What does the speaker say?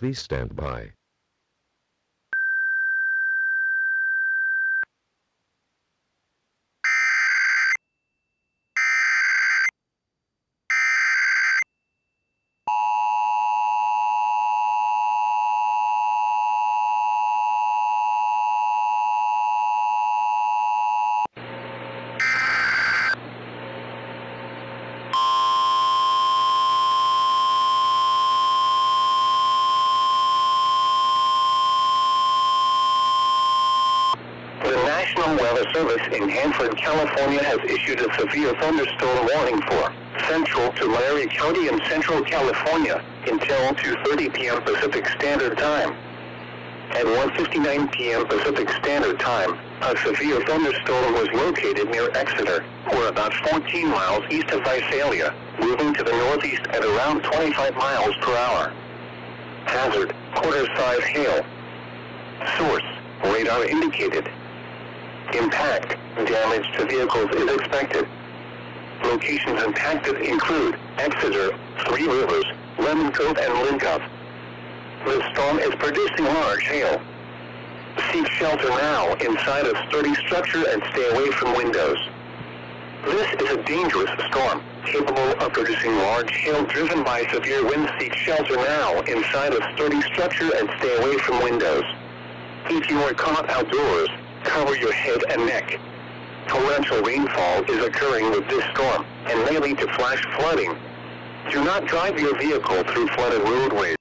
Please stand by. The National Weather Service in Hanford, California has issued a severe thunderstorm warning for central to Larry County in central California until 2:30 p.m. Pacific Standard Time. At 1:59 p.m. Pacific Standard Time, a severe thunderstorm was located near Exeter, or about 14 miles east of Visalia, moving to the northeast at around 25 miles per hour. Hazard, quarter-size hail. Source, radar indicated. Impact, damage to vehicles is expected. Locations impacted include Exeter, Three Rivers, Lemon Cove, and Lincove. The storm is producing large hail. Seek shelter now inside a sturdy structure and stay away from windows. This is a dangerous storm, capable of producing large hail driven by severe winds. Seek shelter now inside a sturdy structure and stay away from windows. If you are caught outdoors, cover your head and neck. Torrential rainfall is occurring with this storm and may lead to flash flooding. Do not drive your vehicle through flooded roadways.